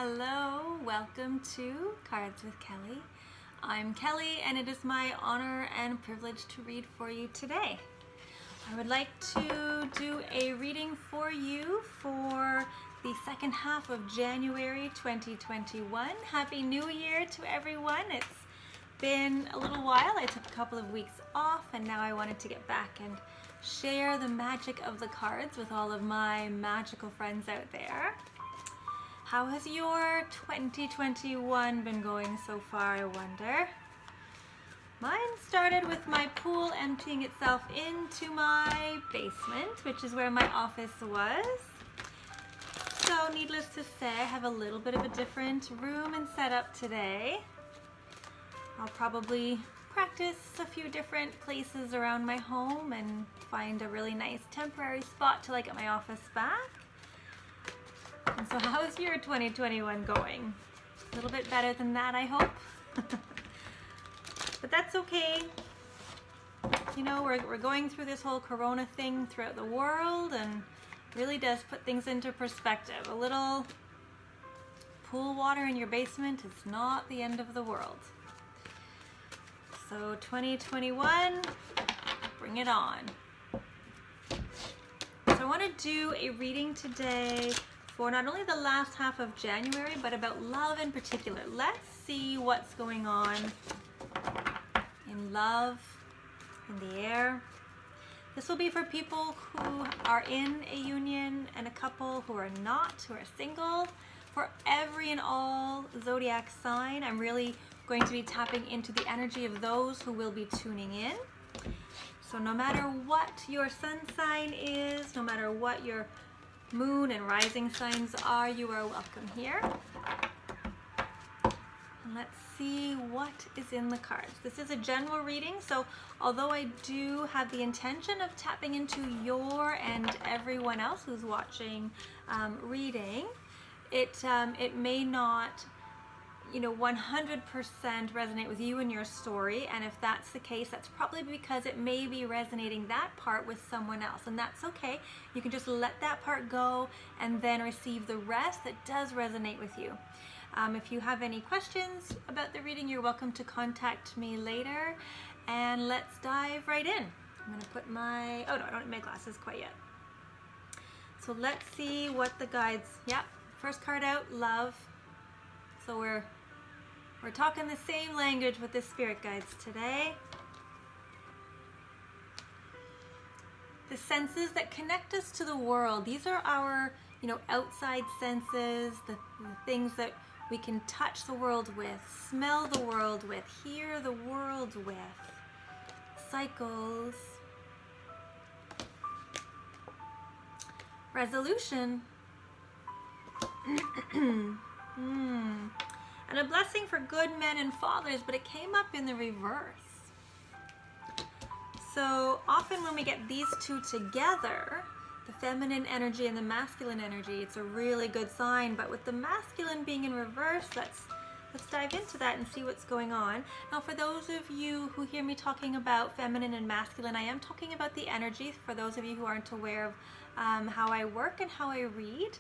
Hello, welcome to Cards with Kelly. I'm Kelly and it is my honor and privilege to read for you today. I would like to do a reading for you for the second half of January 2021. Happy New Year to everyone. It's been a little while. I took a couple of weeks off and now I wanted to get back and share the magic of the cards with all of my magical friends out there. How has your 2021 been going so far, I wonder? Mine started with my pool emptying itself into my basement, which is where my office was. So needless to say, I have a little bit of a different room and setup today. I'll probably practice a few different places around my home and find a really nice temporary spot till I get my office back. And so how's your 2021 going? A little bit better than that, I hope. But that's okay. You know, we're going through this whole corona thing throughout the world and really does put things into perspective. A little pool water in your basement is not the end of the world. So 2021, bring it on. So I want to do a reading today for not only the last half of January, but about love in particular. Let's see what's going on in love, in the air. This will be for people who are in a union and a couple who are not, who are single. For every and all zodiac sign, I'm really going to be tapping into the energy of those who will be tuning in. So no matter what your sun sign is, no matter what your moon and rising signs are, you are welcome here. And let's see what is in the cards. This is a general reading, so although I do have the intention of tapping into your and everyone else who's watching reading, it may not 100% resonate with you and your story, and if that's the case, that's probably because it may be resonating that part with someone else, and that's okay. You can just let that part go and then receive the rest that does resonate with you. If you have any questions about the reading, you're welcome to contact me later, and let's dive right in. I'm going to put my, oh no, I don't need my glasses quite yet. So let's see what the guides, first card out, love. So we're talking the same language with the spirit guides today. The senses that connect us to the world. These are our, outside senses, the things that we can touch the world with, smell the world with, hear the world with. Cycles. Resolution. And a blessing for good men and fathers, but it came up in the reverse. So often when we get these two together, the feminine energy and the masculine energy, it's a really good sign. But with the masculine being in reverse, let's dive into that and see what's going on. Now, for those of you who hear me talking about feminine and masculine, I am talking about the energies. For those of you who aren't aware of how I work and how I read,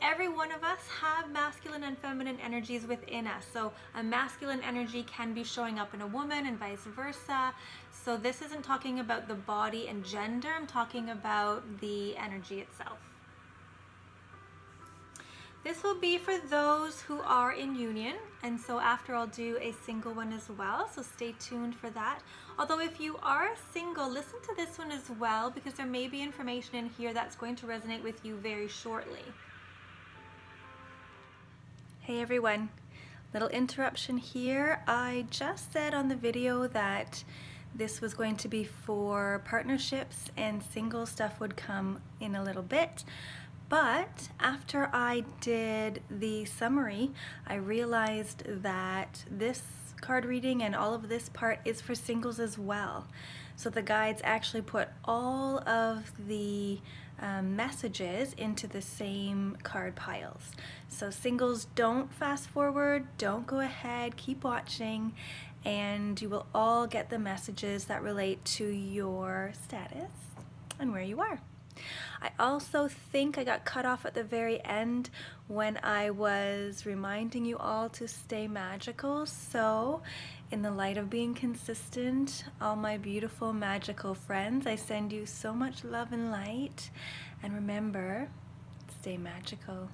every one of us have masculine and feminine energies within us. So a masculine energy can be showing up in a woman and vice versa. So this isn't talking about the body and gender, I'm talking about the energy itself. This will be for those who are in union, and so after I'll do a single one as well, so stay tuned for that. Although if you are single, listen to this one as well, because there may be information in here that's going to resonate with you very shortly. Hey everyone, little interruption here. I just said on the video that this was going to be for partnerships and single stuff would come in a little bit. But after I did the summary, I realized that this card reading and all of this part is for singles as well. So the guides actually put all of the messages into the same card piles. So singles, don't fast forward, don't go ahead, keep watching, and you will all get the messages that relate to your status and where you are. I also think I got cut off at the very end when I was reminding you all to stay magical. So, in the light of being consistent, all my beautiful magical friends, I send you so much love and light. And remember, stay magical.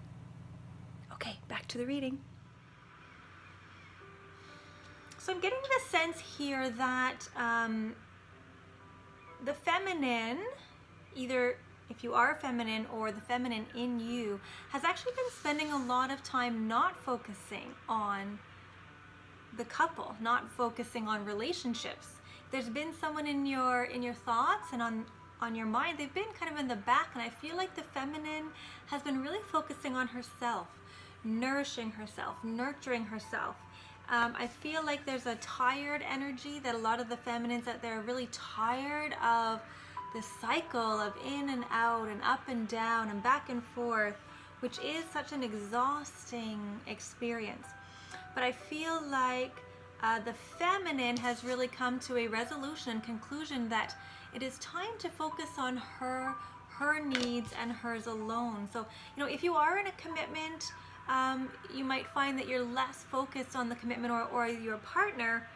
Okay, back to the reading. So I'm getting the sense here that the feminine, either if you are feminine or the feminine in you, has actually been spending a lot of time not focusing on the couple, not focusing on relationships. There's been someone in your thoughts and on your mind. They've been kind of in the back, and I feel like the feminine has been really focusing on herself, nourishing herself, nurturing herself. I feel like there's a tired energy that a lot of the feminines out there are really tired of the cycle of in and out and up and down and back and forth, which is such an exhausting experience. But I feel like the feminine has really come to a resolution and conclusion that it is time to focus on her needs and hers alone. So, you know, if you are in a commitment, you might find that you're less focused on the commitment or your partner,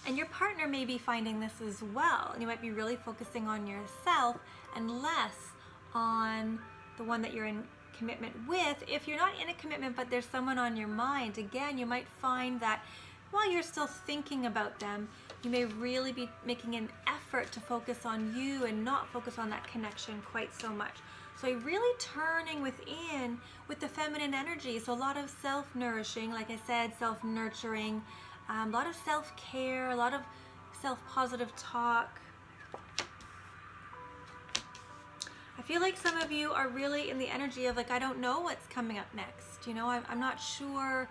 and your partner may be finding this as well. And you might be really focusing on yourself and less on the one that you're in commitment with. If you're not in a commitment but there's someone on your mind, again, you might find that while you're still thinking about them, you may really be making an effort to focus on you and not focus on that connection quite so much. So really turning within with the feminine energy. So a lot of self-nourishing, like I said, self-nurturing, a lot of self-care, a lot of self-positive talk. I feel like some of you are really in the energy of like, I don't know what's coming up next. You know, I'm not sure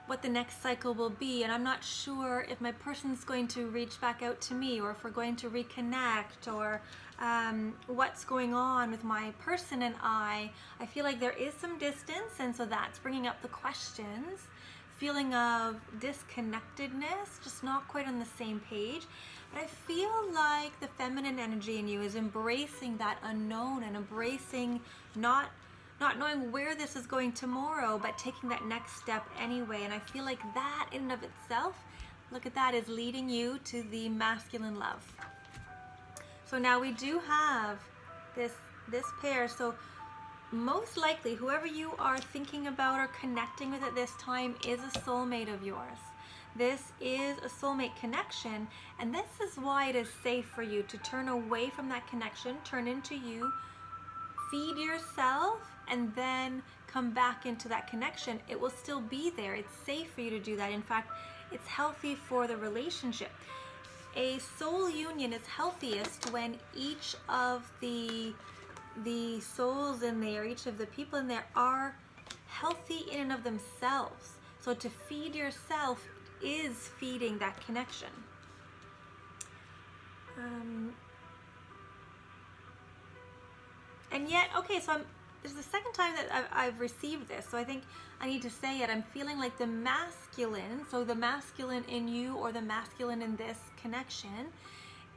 what the next cycle will be, and I'm not sure if my person's going to reach back out to me, or if we're going to reconnect, or what's going on with my person and I feel like there is some distance, and so that's bringing up the questions, feeling of disconnectedness, just not quite on the same page. But I feel like the feminine energy in you is embracing that unknown and embracing not knowing where this is going tomorrow, but taking that next step anyway. And I feel like that in and of itself, look at that, is leading you to the masculine love. So now we do have this pair. So most likely whoever you are thinking about or connecting with at this time is a soulmate of yours. This is a soulmate connection, and this is why it is safe for you to turn away from that connection, turn into you, feed yourself, and then come back into that connection. It will still be there. It's safe for you to do that. In fact, it's healthy for the relationship. A soul union is healthiest when each of the souls in there, each of the people in there are healthy in and of themselves. So to feed yourself is feeding that connection. And yet, okay, so this is the second time that I've received this, so I think I need to say it. I'm feeling like the masculine, so the masculine in you or the masculine in this connection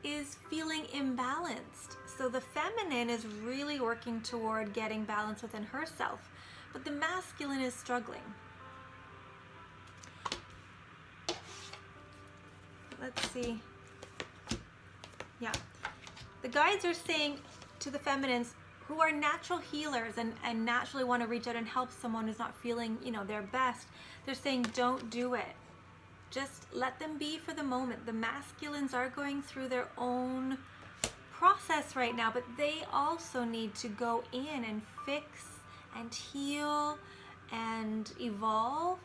is feeling imbalanced. So the feminine is really working toward getting balance within herself, but the masculine is struggling. Let's see. Yeah. The guides are saying to the feminines who are natural healers and naturally want to reach out and help someone who's not feeling, you know, their best, they're saying don't do it. Just let them be for the moment. The masculines are going through their own process right now, but they also need to go in and fix and heal and evolve.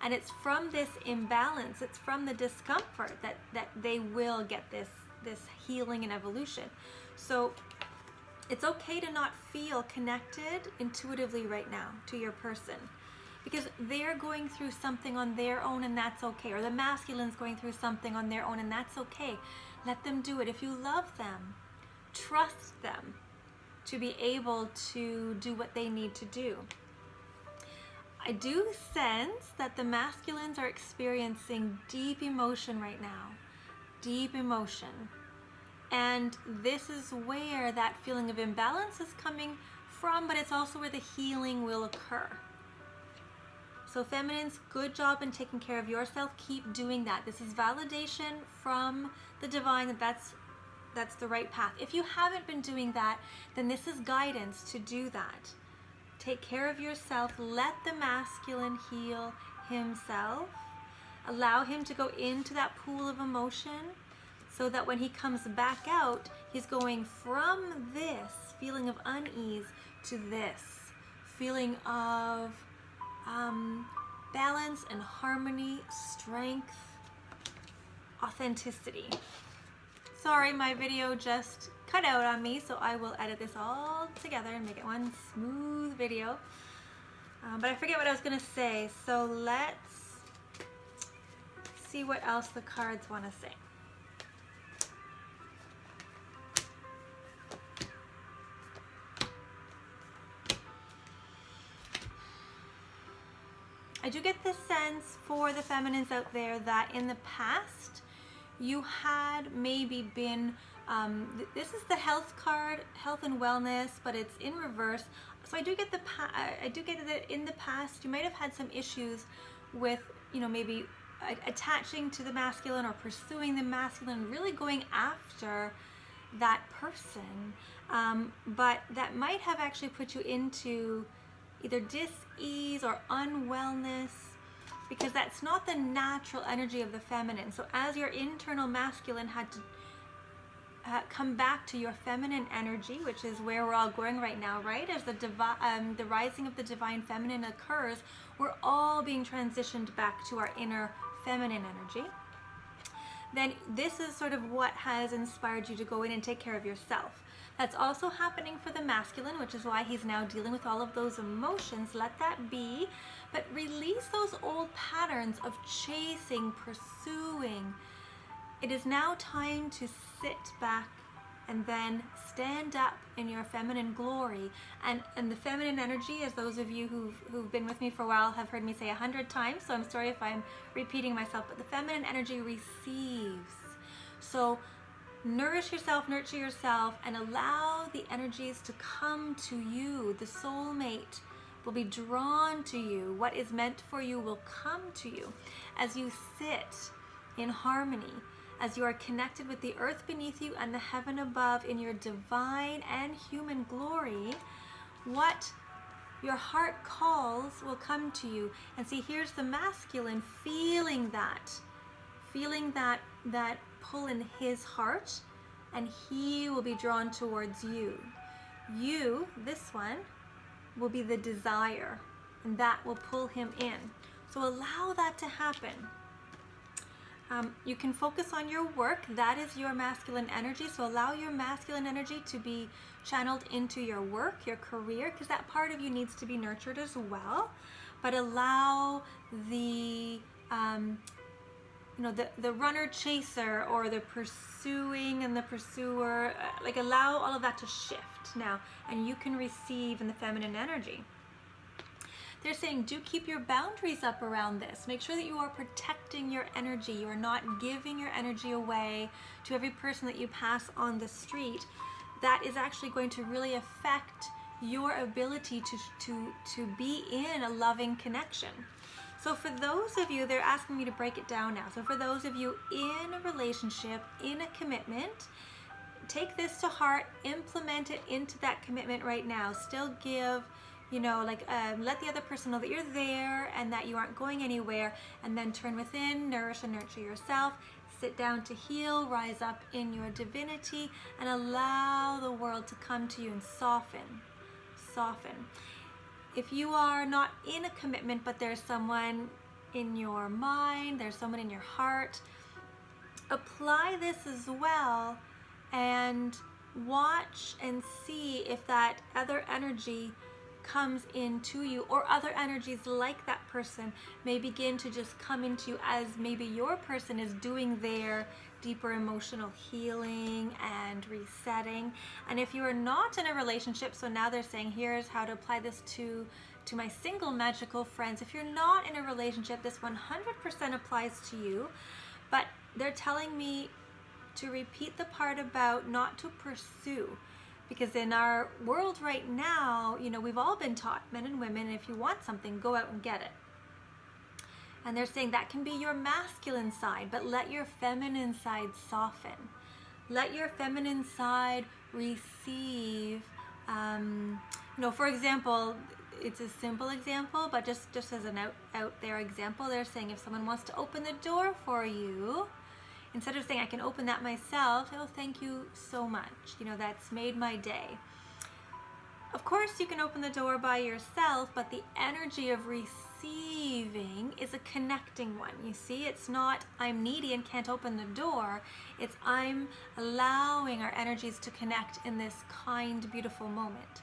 And it's from this imbalance, it's from the discomfort that they will get this healing and evolution. So it's okay to not feel connected intuitively right now to your person, because they're going through something on their own, and that's okay. Or the masculine's going through something on their own, and that's okay. Let them do it. If you love them, trust them to be able to do what they need to do. I do sense that the masculines are experiencing deep emotion right now. Deep emotion. And this is where that feeling of imbalance is coming from, but it's also where the healing will occur. So feminines, good job in taking care of yourself. Keep doing that. This is validation from the divine that that's the right path. If you haven't been doing that, then this is guidance to do that. Take care of yourself. Let the masculine heal himself. Allow him to go into that pool of emotion so that when he comes back out, he's going from this feeling of unease to this feeling of balance and harmony, strength, authenticity. Sorry, my video just cut out on me, so I will edit this all together and make it one smooth video. But I forget what I was going to say, so let's see what else the cards want to say. I do get the sense for the feminines out there that in the past you had maybe been, this is the health card, health and wellness, but it's in reverse. So I do get that in the past you might have had some issues with, maybe attaching to the masculine or pursuing the masculine, really going after that person. But that might have actually put you into either dis-ease or unwellness, because that's not the natural energy of the feminine. So as your internal masculine had to come back to your feminine energy, which is where we're all going right now, right? As the rising of the divine feminine occurs, we're all being transitioned back to our inner feminine energy. Then this is sort of what has inspired you to go in and take care of yourself. That's also happening for the masculine, which is why he's now dealing with all of those emotions. Let that be, but release those old patterns of chasing, pursuing. It is now time to sit back and then stand up in your feminine glory. And the feminine energy, as those of you who've been with me for a while have heard me say 100 times, so I'm sorry if I'm repeating myself, but the feminine energy receives. So nourish yourself, nurture yourself, and allow the energies to come to you. The soulmate will be drawn to you. What is meant for you will come to you as you sit in harmony, as you are connected with the earth beneath you and the heaven above in your divine and human glory. What your heart calls will come to you. And see, here's the masculine feeling that pull in his heart, and he will be drawn towards you. You, this one, will be the desire, and that will pull him in. So allow that to happen. You can focus on your work. That is your masculine energy. So allow your masculine energy to be channeled into your work, your career, because that part of you needs to be nurtured as well. But allow the the runner chaser or the pursuing and the pursuer, allow all of that to shift now, and you can receive in the feminine energy. They're saying, do keep your boundaries up around this. Make sure that you are protecting your energy. You are not giving your energy away to every person that you pass on the street. That is actually going to really affect your ability to be in a loving connection. So for those of you, they're asking me to break it down now. So for those of you in a relationship, in a commitment, take this to heart, implement it into that commitment right now. Still give, let the other person know that you're there and that you aren't going anywhere, and then turn within, nourish and nurture yourself, sit down to heal, rise up in your divinity, and allow the world to come to you and soften. If you are not in a commitment, but there's someone in your mind, there's someone in your heart, apply this as well and watch and see if that other energy comes into you, or other energies like that person may begin to just come into you as maybe your person is doing their deeper emotional healing and resetting. And if you are not in a relationship, so now they're saying here's how to apply this to my single magical friends. If you're not in a relationship, this 100% applies to you, but they're telling me to repeat the part about not to pursue. Because in our world right now, we've all been taught, men and women, if you want something, go out and get it. And they're saying that can be your masculine side, but let your feminine side soften. Let your feminine side receive, for example, it's a simple example, but just as an out there example, they're saying if someone wants to open the door for you, instead of saying I can open that myself, oh, thank you so much, that's made my day. Of course you can open the door by yourself, but the energy of receiving is a connecting one. You see, it's not I'm needy and can't open the door. It's I'm allowing our energies to connect in this kind, beautiful moment.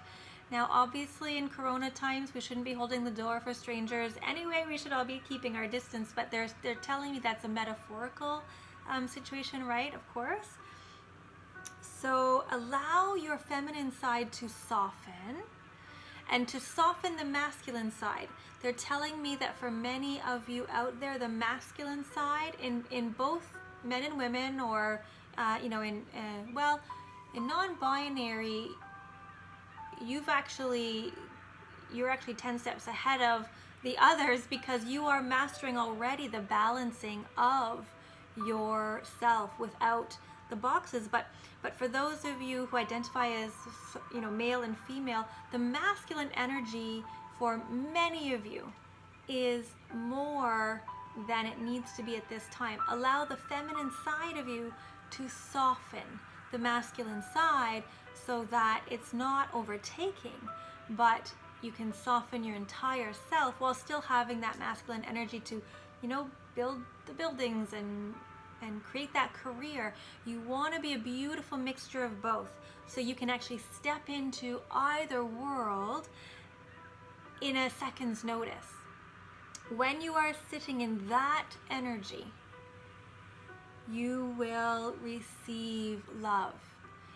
Now, obviously in Corona times, we shouldn't be holding the door for strangers. Anyway, we should all be keeping our distance, but they're telling me that's a metaphorical situation, right? Of course. So allow your feminine side to soften, and to soften the masculine side. They're telling me that for many of you out there, the masculine side in both men and women, or in non-binary, you're actually 10 steps ahead of the others, because you are mastering already the balancing of yourself without the boxes. But for those of you who identify as male and female, the masculine energy for many of you is more than it needs to be at this time. Allow the feminine side of you to soften the masculine side, so that it's not overtaking, but you can soften your entire self while still having that masculine energy to build the buildings and create that career. You want to be a beautiful mixture of both, so you can actually step into either world in a second's notice. When you are sitting in that energy, you will receive love.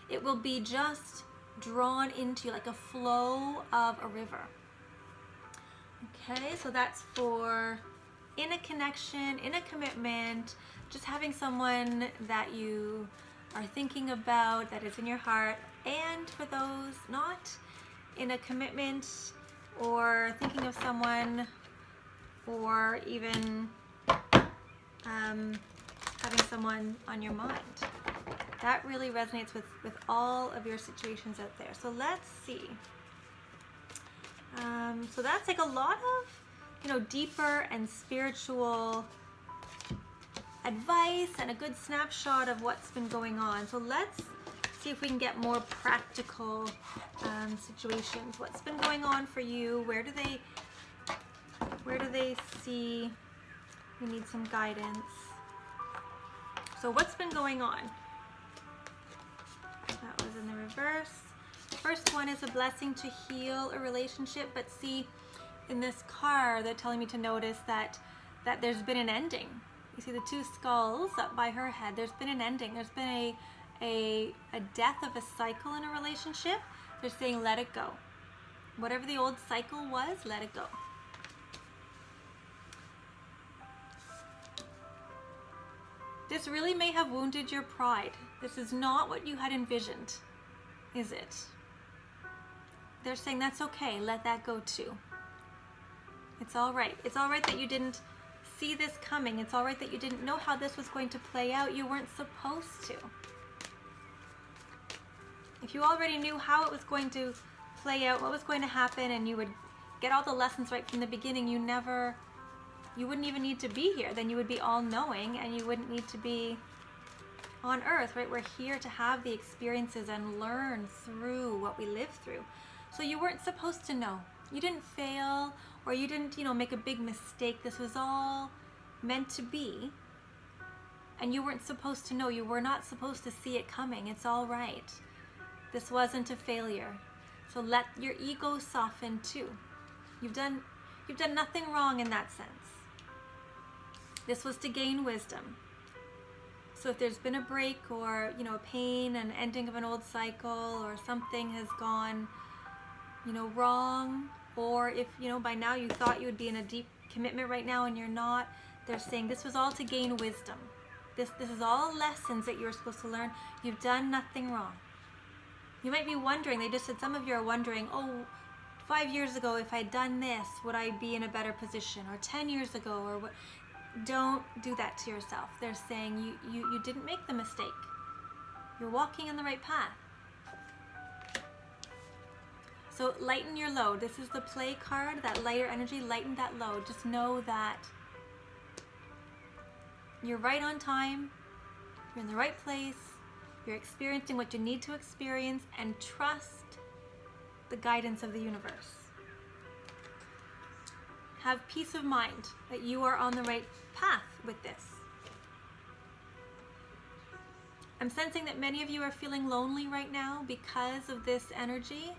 It will be just drawn into you like a flow of a river. Okay, so that's for in a connection, in a commitment, just having someone that you are thinking about, that is in your heart. And for those not in a commitment, or thinking of someone, or even having someone on your mind. That really resonates with all of your situations out there. So let's see. So that's like a lot of, deeper and spiritual advice and a good snapshot of what's been going on. So let's see if we can get more practical situations. What's been going on for you? Where do they see we need some guidance? So what's been going on? That was in the reverse. First one is a blessing to heal a relationship, but see, in this card, they're telling me to notice that there's been an ending. You see the two skulls up by her head. There's been an ending. There's been a death of a cycle in a relationship. They're saying let it go. Whatever the old cycle was, let it go. This really may have wounded your pride. This is not what you had envisioned, is it? They're saying that's okay, let that go too. It's all right. It's all right that you didn't see this coming. It's all right that you didn't know how this was going to play out. You weren't supposed to. If you already knew how it was going to play out, what was going to happen, and you would get all the lessons right from the beginning, you wouldn't even need to be here. Then you would be all-knowing, and you wouldn't need to be on earth, right? We're here to have the experiences and learn through what we live through. So you weren't supposed to know. You didn't fail, or you didn't, make a big mistake. This was all meant to be, and you weren't supposed to know. You were not supposed to see it coming. It's all right. This wasn't a failure. So let your ego soften too. You've done nothing wrong in that sense. This was to gain wisdom. So if there's been a break, or a pain, an ending of an old cycle, or something has gone wrong, or if by now you thought you would be in a deep commitment right now and you're not, they're saying this was all to gain wisdom. This is all lessons that you're supposed to learn. You've done nothing wrong. You might be wondering, they just said, some of you are wondering, oh, 5 years ago, if I'd done this, would I be in a better position? Or 10 years ago, or what? Don't do that to yourself. They're saying you didn't make the mistake. You're walking in the right path. So lighten your load. This is the play card, that lighter energy. Lighten that load. Just know that you're right on time. You're in the right place. You're experiencing what you need to experience, and trust the guidance of the universe. Have peace of mind that you are on the right path with this. I'm sensing that many of you are feeling lonely right now because of this energy.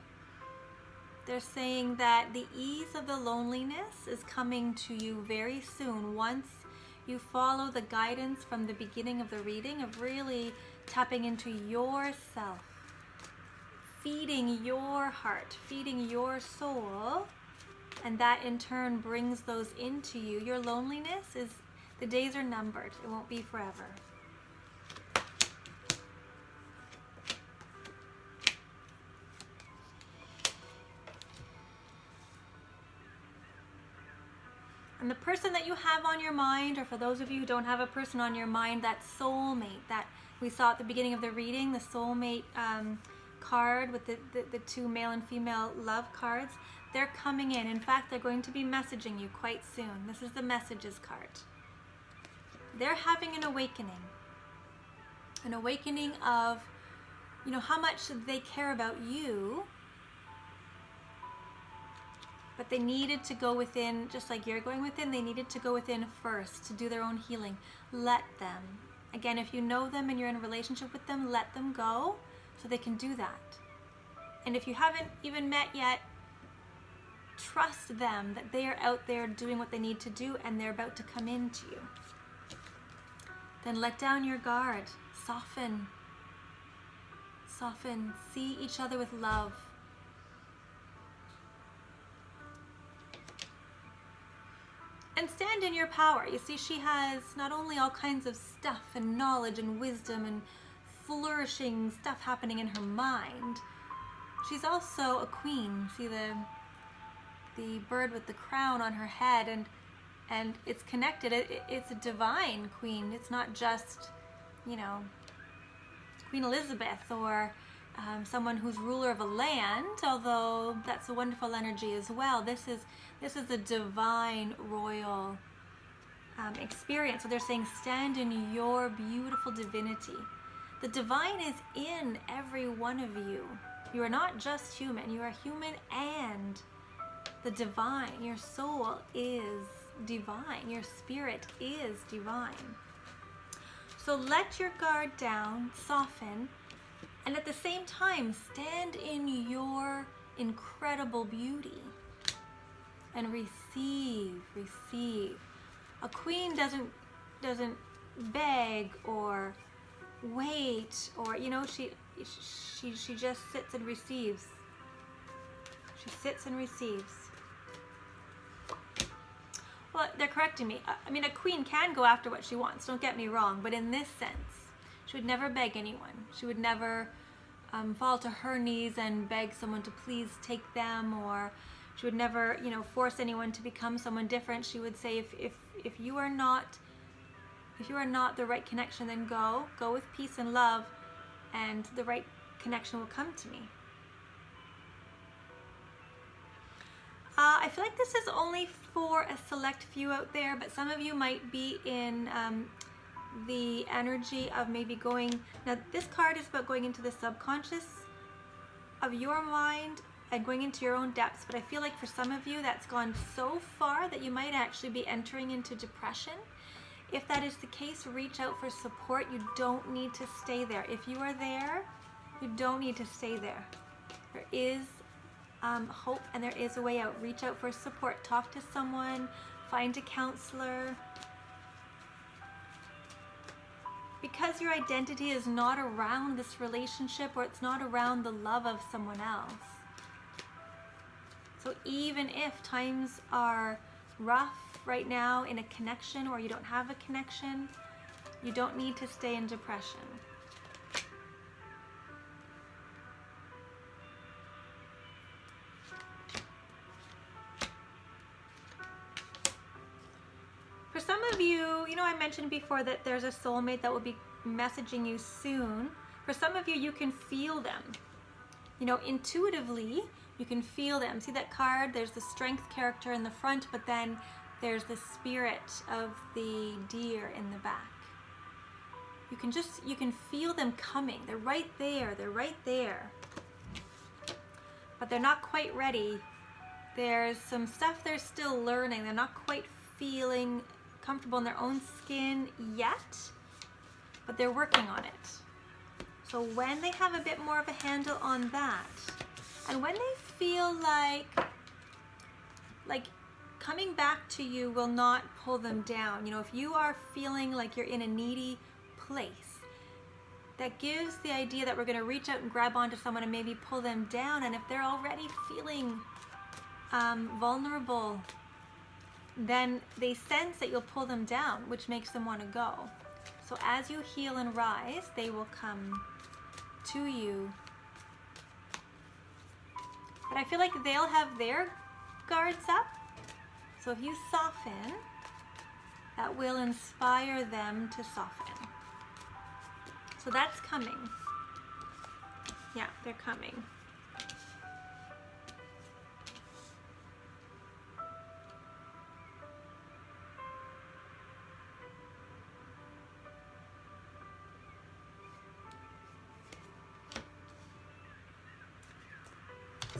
They're saying that the ease of the loneliness is coming to you very soon once you follow the guidance from the beginning of the reading of really tapping into yourself, feeding your heart, feeding your soul, and that in turn brings those into you. Your loneliness is, the days are numbered. It won't be forever. And the person that you have on your mind, or for those of you who don't have a person on your mind, that soulmate that we saw at the beginning of the reading, the soulmate card with the two male and female love cards, they're coming in. In fact, they're going to be messaging you quite soon. This is the messages card. They're having an awakening of, you know, how much they care about you. But they needed to go within, just like you're going within, they needed to go within first to do their own healing. Let them. Again, if you know them and you're in a relationship with them, let them go so they can do that. And if you haven't even met yet, trust them that they are out there doing what they need to do and they're about to come into you. Then let down your guard. Soften. Soften. See each other with love. And stand in your power. You see, she has not only all kinds of stuff and knowledge and wisdom and flourishing stuff happening in her mind, she's also a queen. See the bird with the crown on her head, and it's connected. It's a divine queen. It's not just, you know, Queen Elizabeth or someone who's ruler of a land, although that's a wonderful energy as well. This is a divine royal experience. So they're saying stand in your beautiful divinity. The divine is in every one of you. You are not just human. You are human and the divine. Your soul is divine. Your spirit is divine. So let your guard down, soften, and at the same time, stand in your incredible beauty and receive. A queen doesn't beg or wait, or, you know, she just sits and receives. She sits and receives. Well, they're correcting me. I mean, a queen can go after what she wants, don't get me wrong, but in this sense, she would never beg anyone. She would never fall to her knees and beg someone to please take them, or she would never, you know, force anyone to become someone different. She would say, if you are not the right connection, then go with peace and love, and the right connection will come to me. I feel like this is only for a select few out there, but some of you might be in the energy of maybe going, now this card is about going into the subconscious of your mind and going into your own depths, but I feel like for some of you that's gone so far that you might actually be entering into depression. If that is the case, reach out for support. You don't need to stay there. If you are there, you don't need to stay there. There is hope and there is a way out. Reach out for support. Talk to someone. Find a counselor. Because your identity is not around this relationship, or it's not around the love of someone else. So even if times are rough right now in a connection, or you don't have a connection, You don't need to stay in depression. For some of you, you know, I mentioned before that there's a soulmate that will be messaging you soon. For some of you, you can feel them. You know, intuitively, you can feel them. See that card? There's the strength character in the front, but then there's the spirit of the deer in the back. You can feel them coming. They're right there. They're right there. But they're not quite ready. There's some stuff they're still learning. They're not quite feeling comfortable in their own skin yet, but they're working on it. So when they have a bit more of a handle on that, and when they feel like coming back to you will not pull them down. You know, if you are feeling like you're in a needy place, that gives the idea that we're going to reach out and grab onto someone and maybe pull them down. And if they're already feeling vulnerable, then they sense that you'll pull them down, which makes them want to go. So as you heal and rise, they will come to you. But I feel like they'll have their guards up. So if you soften, that will inspire them to soften. So that's coming. Yeah, they're coming.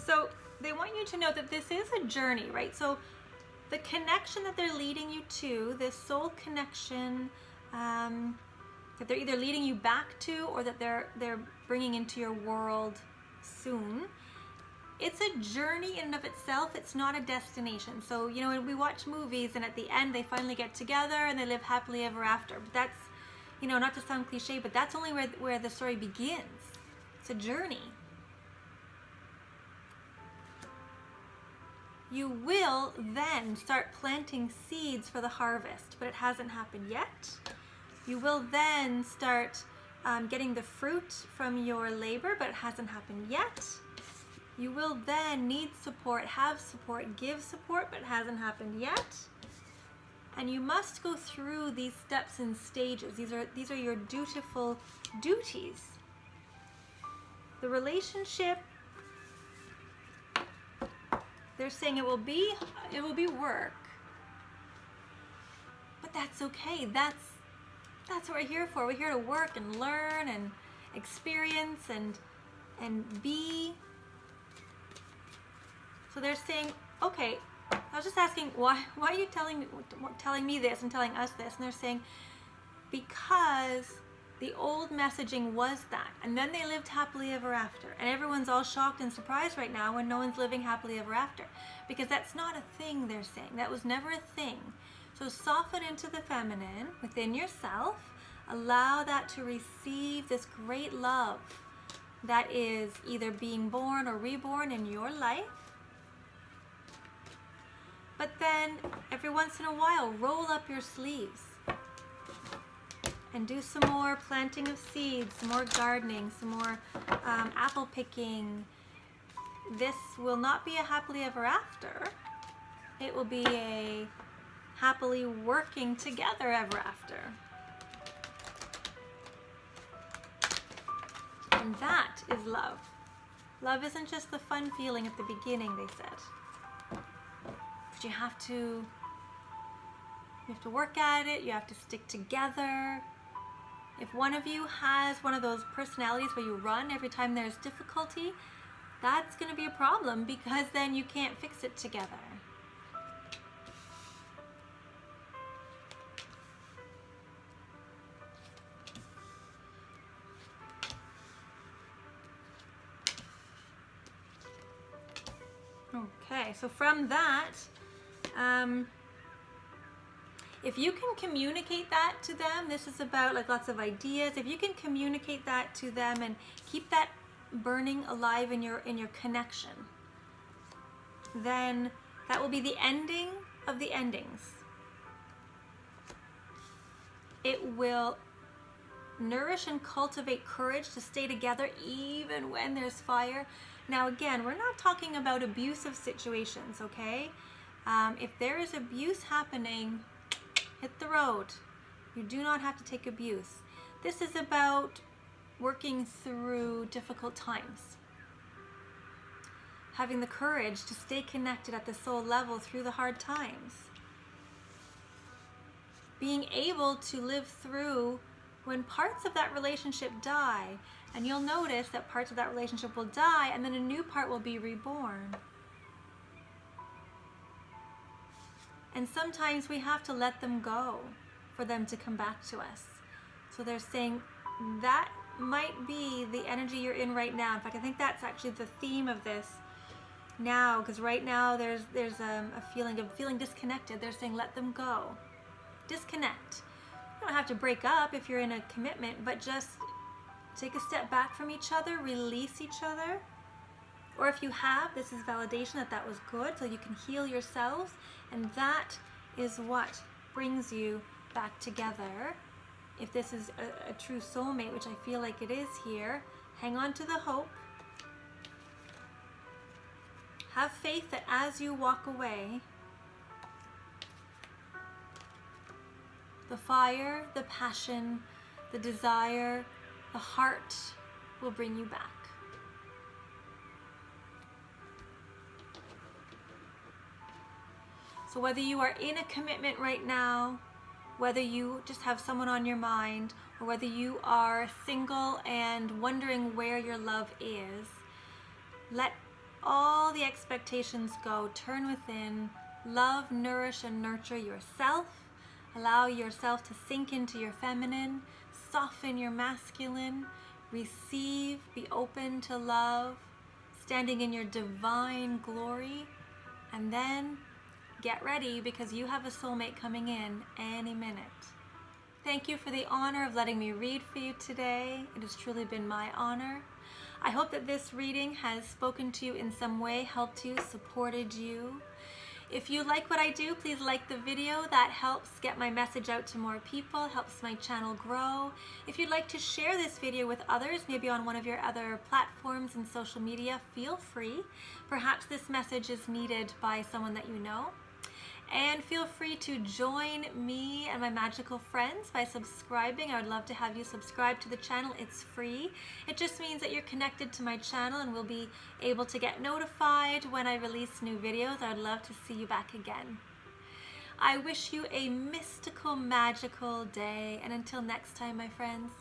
So they want you to know that this is a journey, right? So the connection that they're leading you to, this soul connection, that they're either leading you back to or that they're bringing into your world soon, it's a journey in and of itself. It's not a destination. So, you know, when we watch movies and at the end they finally get together and they live happily ever after. But that's, you know, not to sound cliche, but that's only where the story begins. It's a journey. You will then start planting seeds for the harvest, but it hasn't happened yet. You will then start getting the fruit from your labor, but it hasn't happened yet. You will then need support, have support, give support, but it hasn't happened yet. And you must go through these steps and stages. These are your dutiful duties. The relationship, they're saying it will be work, but that's okay. That's what we're here for. We're here to work and learn and experience and be. So they're saying, okay, I was just asking, why are you telling me this and telling us this? And they're saying, because the old messaging was that, and then they lived happily ever after, and everyone's all shocked and surprised right now when no one's living happily ever after, because that's not a thing. They're saying that was never a thing. So soften into the feminine within yourself, allow that to receive this great love that is either being born or reborn in your life. But then every once in a while, roll up your sleeves and do some more planting of seeds, some more gardening, some more apple picking. This will not be a happily ever after. It will be a happily working together ever after. And that is love. Love isn't just the fun feeling at the beginning, they said. But you have to work at it, you have to stick together. If one of you has one of those personalities where you run every time there's difficulty, that's going to be a problem, because then you can't fix it together. Okay, so from that, if you can communicate that to them, this is about like lots of ideas. If you can communicate that to them and keep that burning alive in your connection, then that will be the ending of the endings. It will nourish and cultivate courage to stay together even when there's fire. Now again, we're not talking about abusive situations, okay? If there is abuse happening, hit the road. You do not have to take abuse. This is about working through difficult times. Having the courage to stay connected at the soul level through the hard times. Being able to live through when parts of that relationship die, and you'll notice that parts of that relationship will die and then a new part will be reborn. And sometimes we have to let them go for them to come back to us. So they're saying that might be the energy you're in right now. In fact, I think that's actually the theme of this now, because right now there's a feeling of feeling disconnected. They're saying let them go. Disconnect. You don't have to break up if you're in a commitment, but just take a step back from each other, release each other. Or if you have, this is validation that that was good, so you can heal yourselves, and that is what brings you back together. If this is a true soulmate, which I feel like it is here, hang on to the hope. Have faith that as you walk away, the fire, the passion, the desire, the heart will bring you back. So whether you are in a commitment right now, whether you just have someone on your mind, or whether you are single and wondering where your love is, let all the expectations go. Turn within, love, nourish, and nurture yourself. Allow yourself to sink into your feminine, soften your masculine, receive, be open to love, standing in your divine glory, and then get ready because you have a soulmate coming in any minute. Thank you for the honor of letting me read for you today. It has truly been my honor. I hope that this reading has spoken to you in some way, helped you, supported you. If you like what I do, please like the video. That helps get my message out to more people, helps my channel grow. If you'd like to share this video with others, maybe on one of your other platforms and social media, feel free. Perhaps this message is needed by someone that you know. And feel free to join me and my magical friends by subscribing. I would love to have you subscribe to the channel. It's free. It just means that you're connected to my channel and will be able to get notified when I release new videos. I would love to see you back again. I wish you a mystical, magical day. And until next time, my friends.